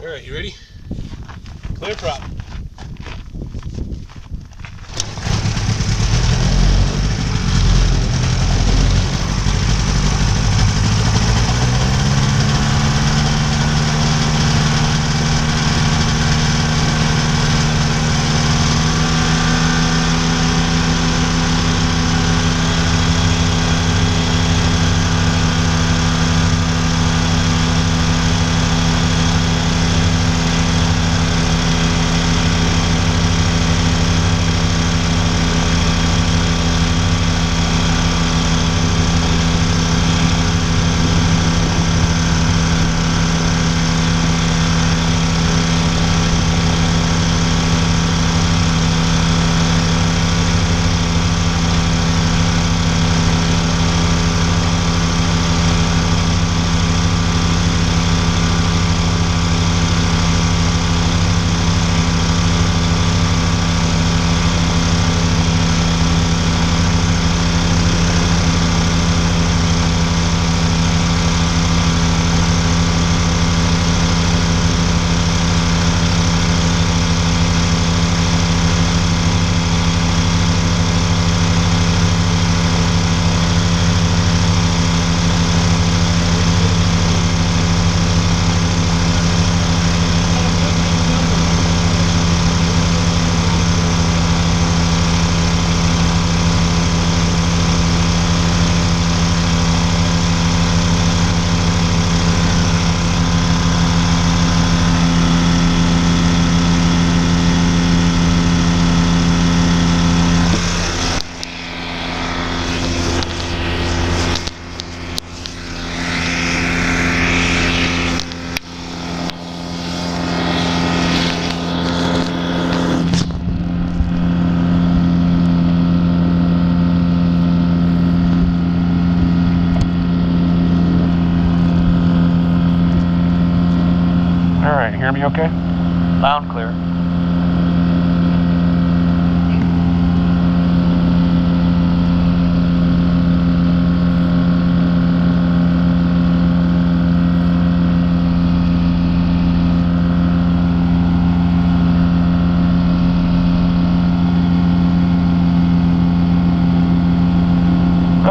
All right, you ready? Clear prop. Hear me okay? Loud and clear.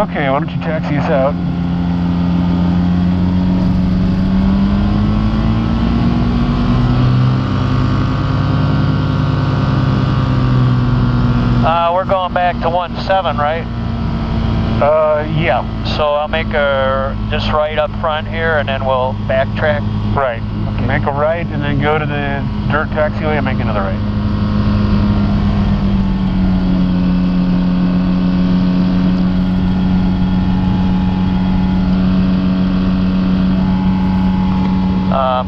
Okay, why don't you taxi us out? We're going back to 1.7, right? Yeah. So I'll make a just right up front here, and then we'll backtrack. Right. Okay. Make a right, and then go to the dirt taxiway and make another right.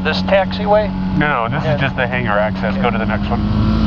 This taxiway? No, this is just the hangar access. Go to the next one.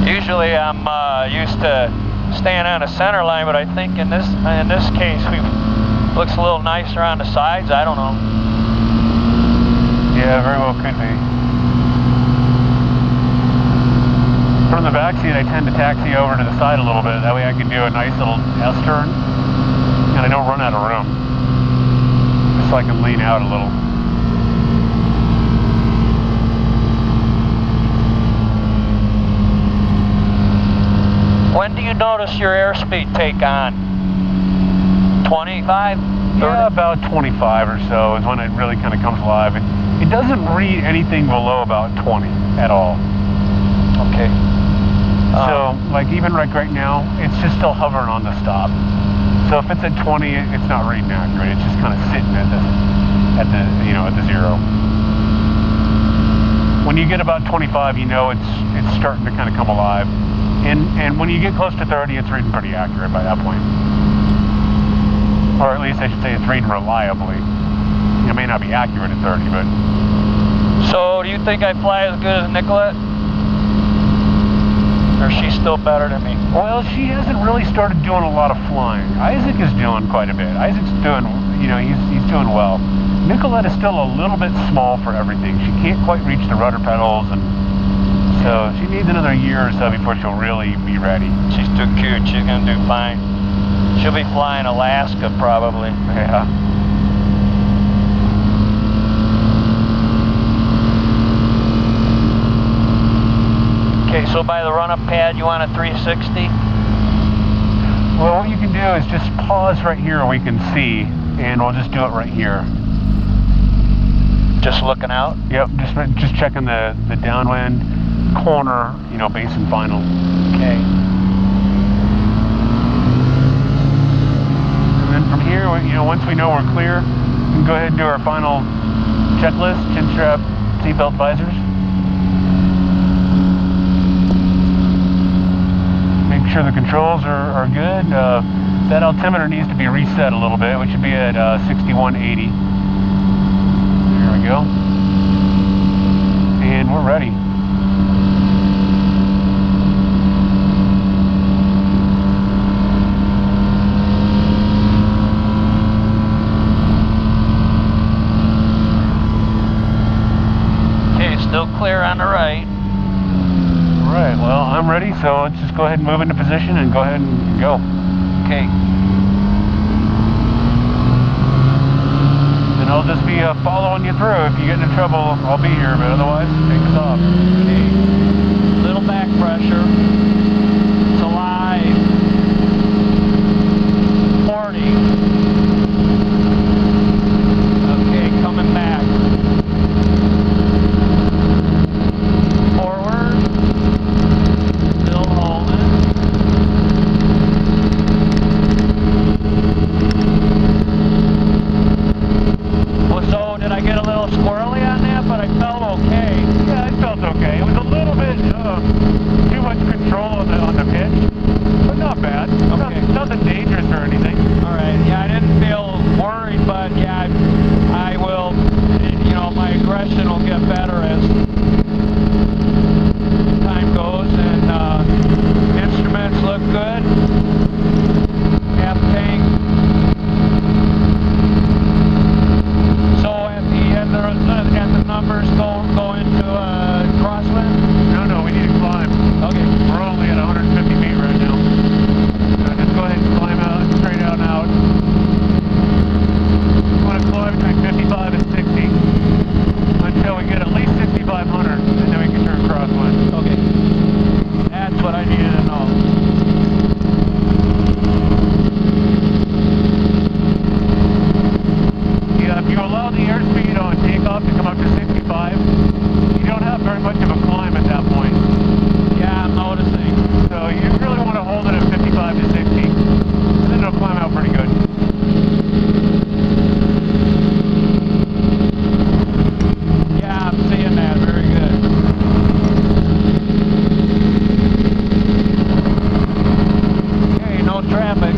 Usually I'm used to staying on the center line, but I think in this case looks a little nicer on the sides. I don't know. Yeah, very well could be. From the back seat, I tend to taxi over to the side a little bit. That way I can do a nice little S-turn, and I don't run out of room. Just so I can lean out a little. When do you notice your airspeed take on? 25? 30? Yeah, about 25 or so is when it really kind of comes alive. It doesn't read anything below about 20 at all. Okay. So, like even right now, it's just still hovering on the stop. So if it's at 20, it's not reading accurate. It's just kind of sitting at the zero. When you get about 25, you know it's starting to kind of come alive. And when you get close to 30, it's reading pretty accurate by that point. Or at least I should say it's reading reliably. It may not be accurate at 30, but So, do you think I fly as good as Nicolette? Or is she still better than me? Well, she hasn't really started doing a lot of flying. Isaac is doing quite a bit. Isaac's doing, he's doing well. Nicolette is still a little bit small for everything. She can't quite reach the rudder pedals, and so she needs another year or so before she'll really be ready. She's too cute. She's gonna do fine. She'll be flying Alaska probably. Yeah. Okay, so by the run-up pad, you want a 360? Well, what you can do is just pause right here where we can see, and we'll just do it right here. Just looking out? Yep, just checking the downwind, corner, base and final. Okay. And then from here, once we know we're clear, we can go ahead and do our final checklist: chin strap, seatbelt, visors. Make sure the controls are good. That altimeter needs to be reset a little bit. We should be at 6180. There we go. And we're ready. Okay, still clear on the right. Alright, well, I'm ready, so let's just go ahead and move into position and go ahead and go. Okay. And I'll just be following you through. If you get into trouble, I'll be here, but otherwise, take us off. Okay. Little back pressure. It's alive. 40. Okay, coming back. Forward. Still holding. Well, so did I get a little squirrely on that? But I felt okay. Yeah, it felt okay. It was a little bit too much control on the pitch, but not bad. Okay. Nothing dangerous or anything. All right. Yeah, I didn't feel worried, but yeah, I will. My aggression will get better as time goes, and instruments look good. Half tank. So at the end, the numbers go into crosswind. No, we need to climb. Okay. We're only at 150 feet right now. So just go ahead and climb out, straight out and out. We want to climb between 55 and 60 until we get at least 6,500, and then we can turn crosswind. Okay. That's what I needed to know. Yeah, if you allow the airspeed on takeoff to come up to 65, you don't have very much of a climb at that point. Yeah, I'm noticing. So you really want to hold it at 55 to 60, and then it'll climb out pretty good. Yeah, I'm seeing that. Very good. Okay, no traffic.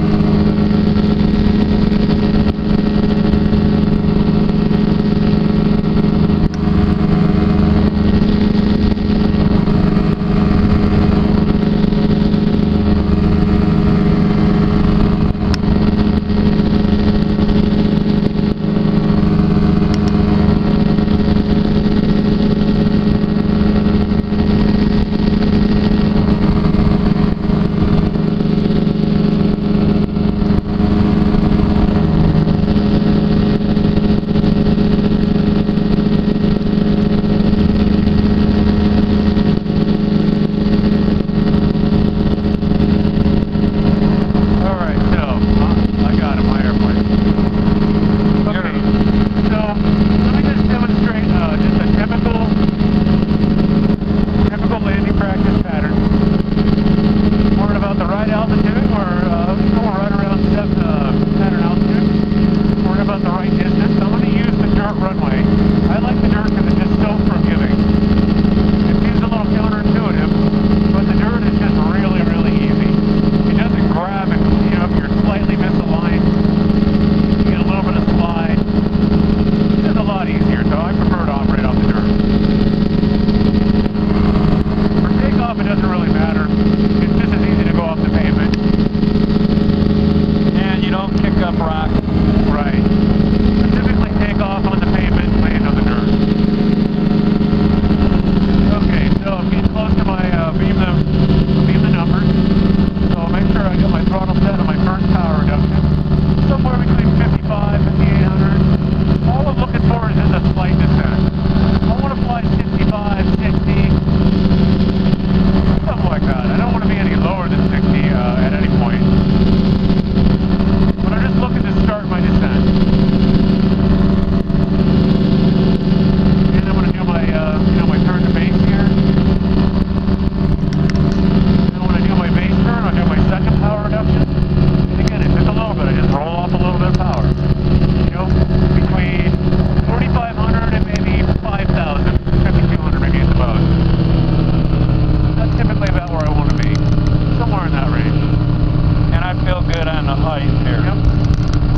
height here. Yep.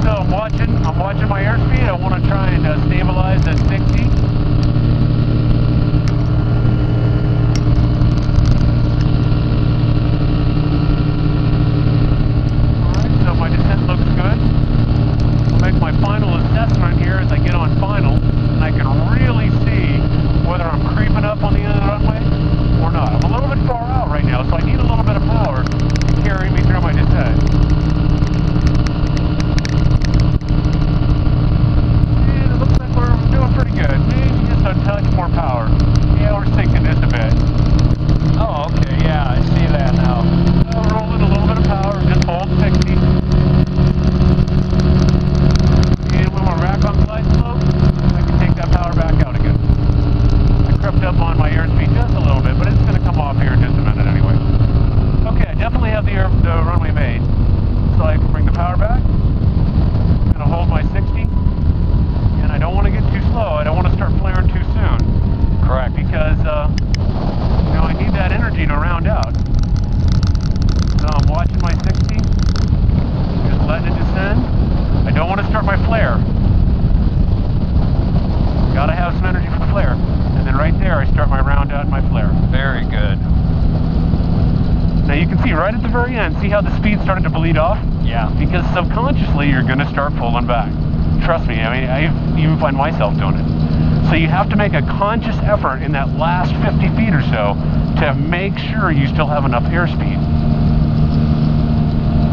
So I'm watching my airspeed. I want to try and stabilize at 60. Alright, so my descent looks good. I'll make my final assessment here as I get on final, and I can really see whether I'm creeping up on the end of the runway or not. I'm a little bit far out right now, so I need a little bit of power to carry me through my descent. And it looks like we're doing pretty good. Maybe just a touch more power. Yeah, we're sinking just a bit. Oh, okay, yeah, I see that now. Rolling a little bit of power, just hold 60. And when we're back on glide slope, I can take that power back out again. I crept up on my airspeed just a little bit, but it's going to come off here in just a minute anyway. Okay, I definitely have the runway made. So I can bring the power back. I'm going to hold my 60. And I don't want to get too slow. I don't want to start flaring too soon. Correct. Because, you know, I need that energy to round out. So I'm watching my 60. Just letting it descend. I don't want to start my flare. Gotta have some energy for the flare. And then right there, I start my round out and my flare. Very good. Now you can see right at the very end, see how the speed started to bleed off? Yeah. Because subconsciously, you're going to start pulling back. Trust me, I mean, I even find myself doing it. So you have to make a conscious effort in that last 50 feet or so to make sure you still have enough airspeed.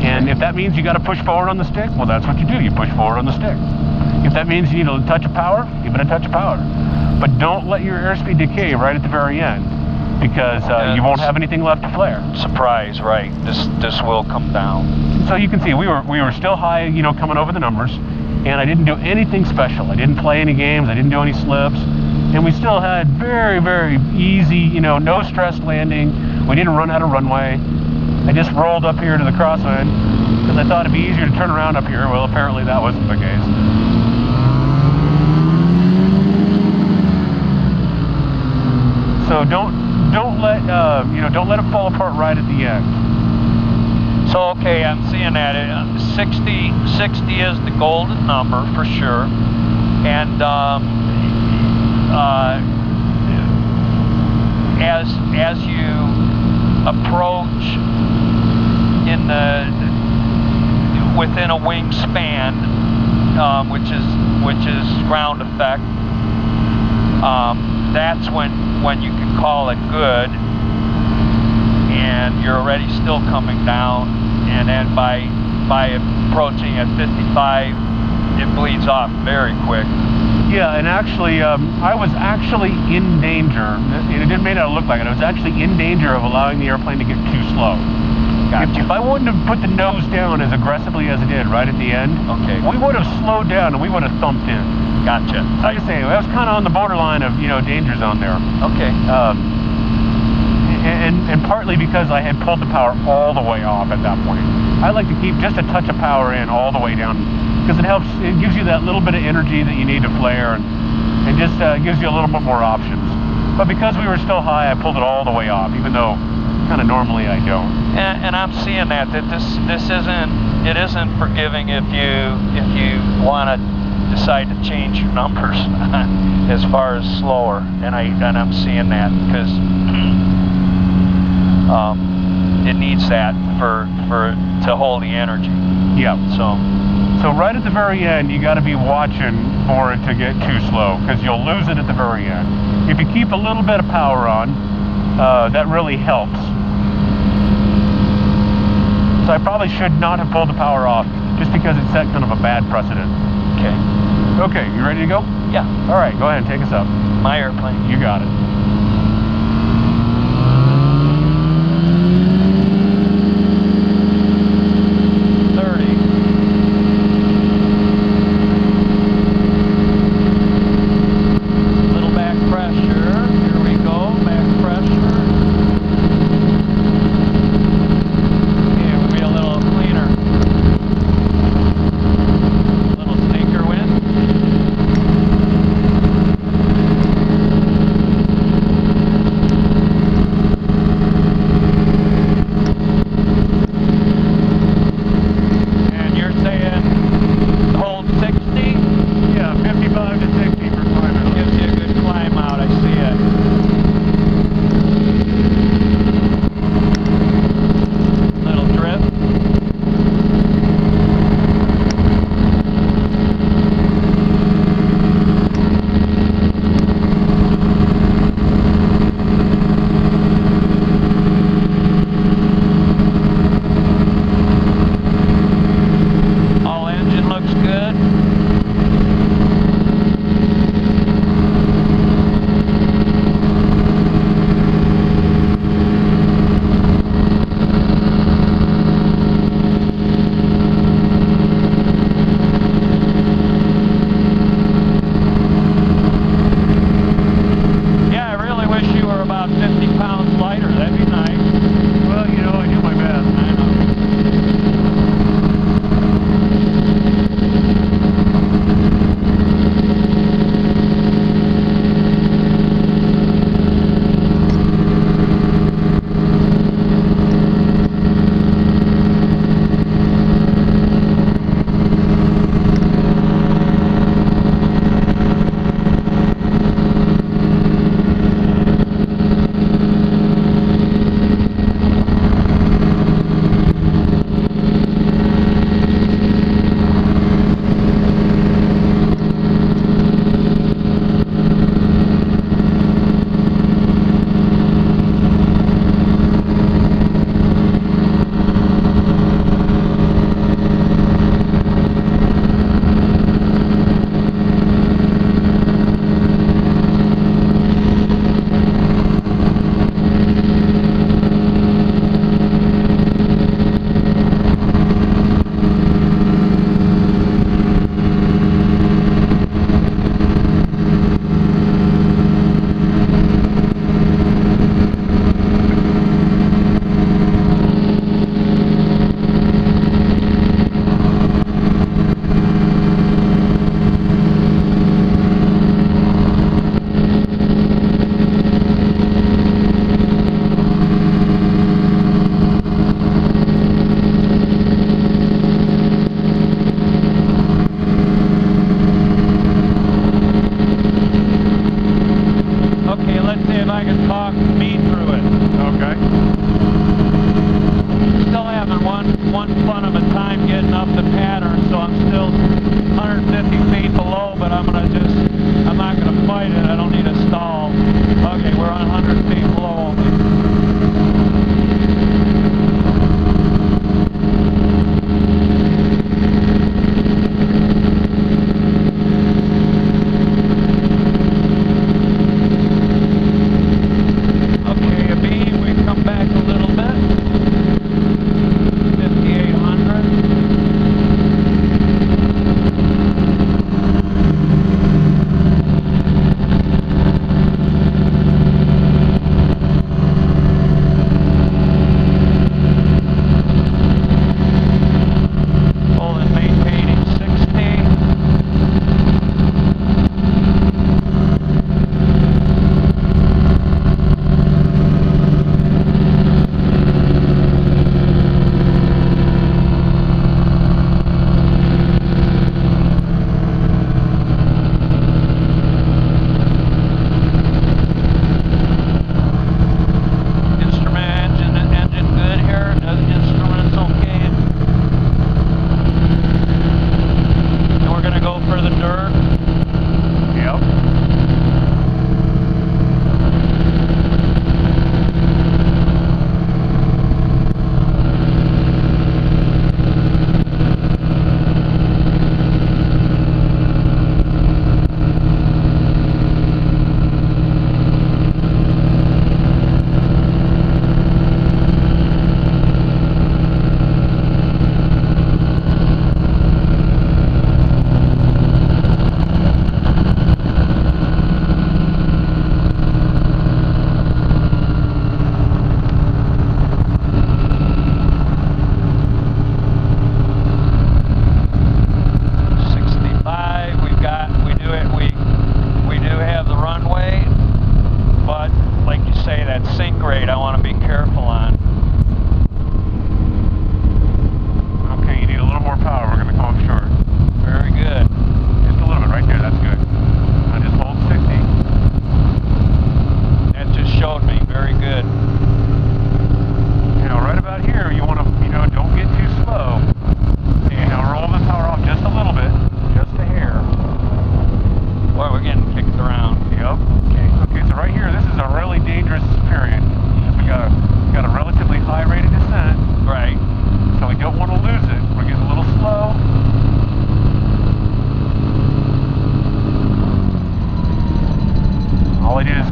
And if that means you got to push forward on the stick, well, that's what you do. You push forward on the stick. If that means you need a touch of power, give it a touch of power. But don't let your airspeed decay right at the very end, because you won't have anything left to flare. Surprise, right? This will come down. So you can see we were still high, you know, coming over the numbers, and I didn't do anything special. I didn't play any games. I didn't do any slips, and we still had very, very easy, you know, no stress landing. We didn't run out of runway. I just rolled up here to the crosswind because I thought it'd be easier to turn around up here. Well, apparently that wasn't the case. So don't let don't let it fall apart right at the end. So okay, I'm seeing that 60 is the golden number for sure, and as you approach in within a wingspan, which is ground effect, that's when you can call it good, and you're already still coming down, and then by approaching at 55, it bleeds off very quick. Yeah, and actually, I was actually in danger, and it may not look like it, I was actually in danger of allowing the airplane to get too slow. Gotcha. If I wouldn't have put the nose down as aggressively as I did right at the end, okay, we would have slowed down and we would have thumped in. Gotcha. Like I say, I was kind of on the borderline of, you know, danger zone there. Okay. And partly because I had pulled the power all the way off at that point. I like to keep just a touch of power in all the way down, because it gives you that little bit of energy that you need to flare, and just gives you a little bit more options. But because we were still high, I pulled it all the way off, even though kind of normally I don't. And I'm seeing that this isn't forgiving if you want to decide to change your numbers as far as slower, and I'm seeing that because it needs that to hold the energy. Yeah. So right at the very end, you got to be watching for it to get too slow, because you'll lose it at the very end. If you keep a little bit of power on, that really helps. So I probably should not have pulled the power off, just because it set kind of a bad precedent. Okay. Okay, you ready to go? Yeah. All right, go ahead and take us up. My airplane. You got it. 150 feet below, but I'm not gonna fight it. I don't need a stall. Okay, we're on 100 feet below only.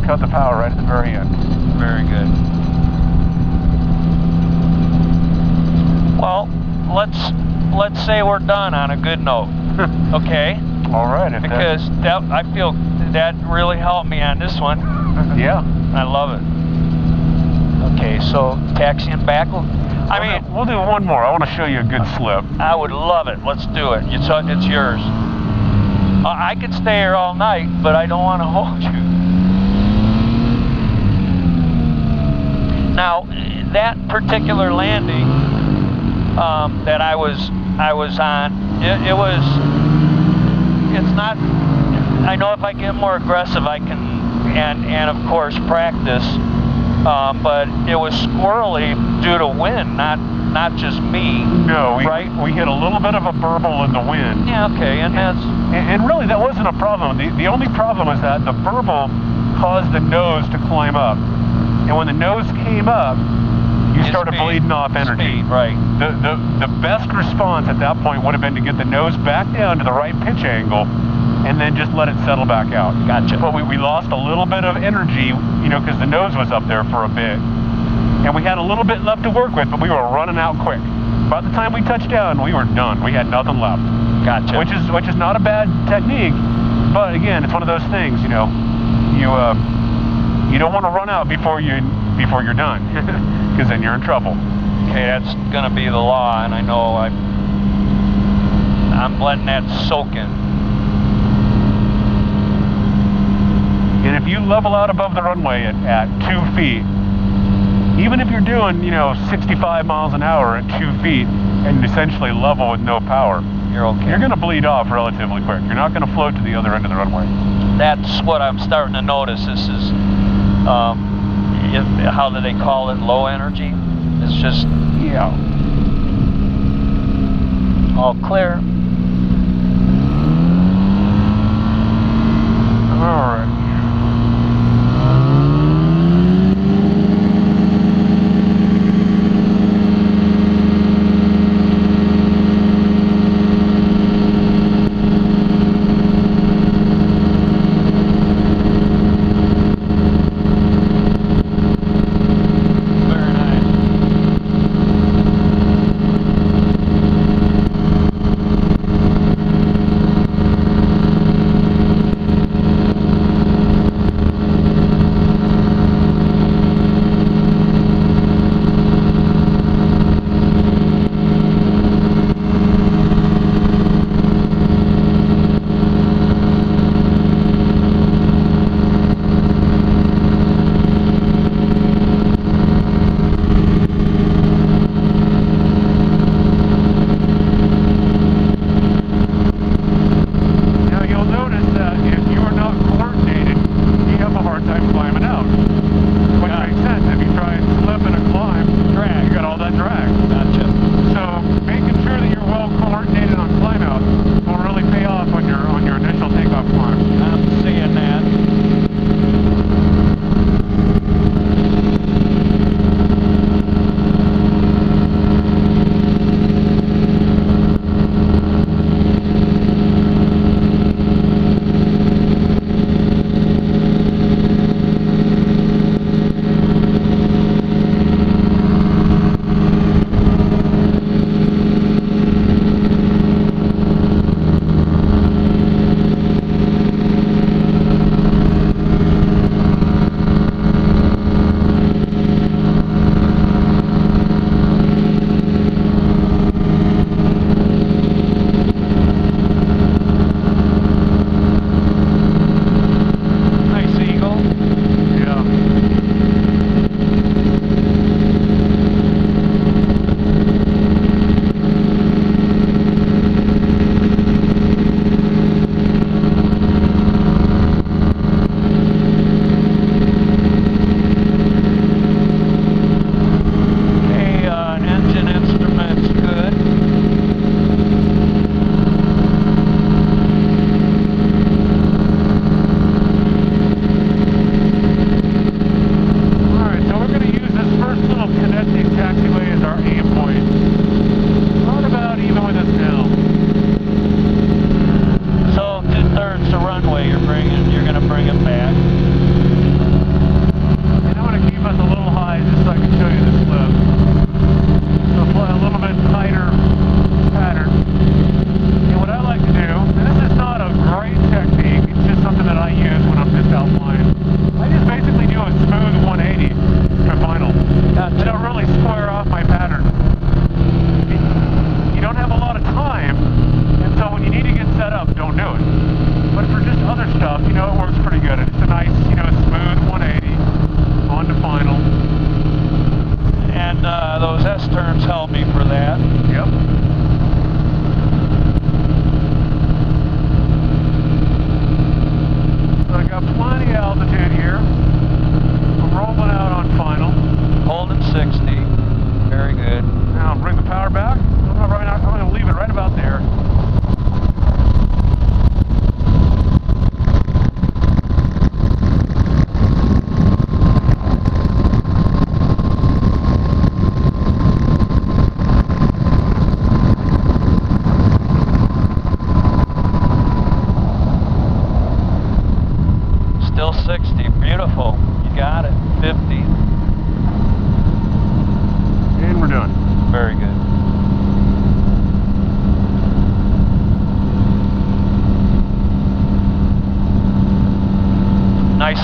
cut the power right at the very end. Very good. Well, let's say we're done on a good note. Okay? All right. Because that, I feel that really helped me on this one. Yeah. I love it. Okay, so taxiing back. I mean, we'll do one more. I want to show you a good slip. I would love it. Let's do it. It's yours. I could stay here all night, but I don't want to hold you. Now, that particular landing that I was on, it's not. I know if I get more aggressive, I can, and of course practice. But it was squirrely due to wind, not just me. No, right? We hit a little bit of a burble in the wind. Yeah, okay, and that's... And really, that wasn't a problem. The only problem was that the burble caused the nose to climb up. And when the nose came up, you started bleeding off energy. Speed, right. The best response at that point would have been to get the nose back down to the right pitch angle and then just let it settle back out. Gotcha. But we lost a little bit of energy, you know, because the nose was up there for a bit. And we had a little bit left to work with, but we were running out quick. By the time we touched down, we were done. We had nothing left. Gotcha. Which is not a bad technique, but again, it's one of those things, you know, you don't want to run out before you're done, because then you're in trouble. Okay, that's gonna be the law, and I know I'm letting that soak in. And if you level out above the runway at 2 feet, even if you're doing, you know, 65 miles an hour at 2 feet and essentially level with no power, you're okay. You're going to bleed off relatively quick. You're not going to float to the other end of the runway. That's what I'm starting to notice. This is, how do they call it? Low energy? It's just... Yeah. All clear.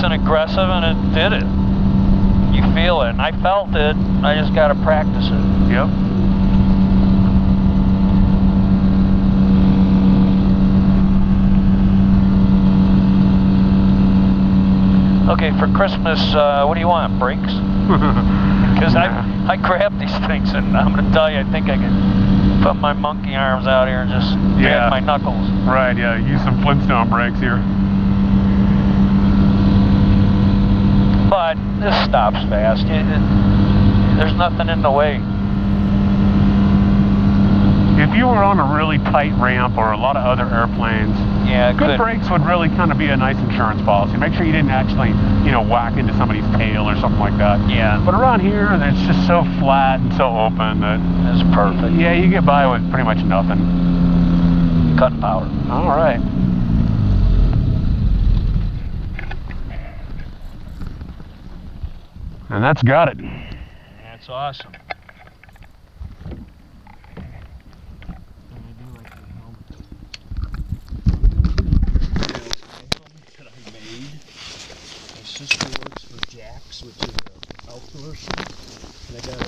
and aggressive, and it did it. You feel it, and I felt it. I just got to practice it. Yep. Okay, for Christmas, what do you want? Brakes? Because I grab these things, and I'm going to tell you, I think I can put my monkey arms out here and just grab my knuckles. Right, yeah, use some Flintstone brakes here. But this stops fast. There's nothing in the way. If you were on a really tight ramp or a lot of other airplanes, good brakes would really kind of be a nice insurance policy. Make sure you didn't actually, whack into somebody's tail or something like that. Yeah. But around here, it's just so flat and so open that it's perfect. Yeah, you get by with pretty much nothing. Cut power. All right. And that's got it. That's awesome. My sister works for Jack's, which is an outdoor show, and I got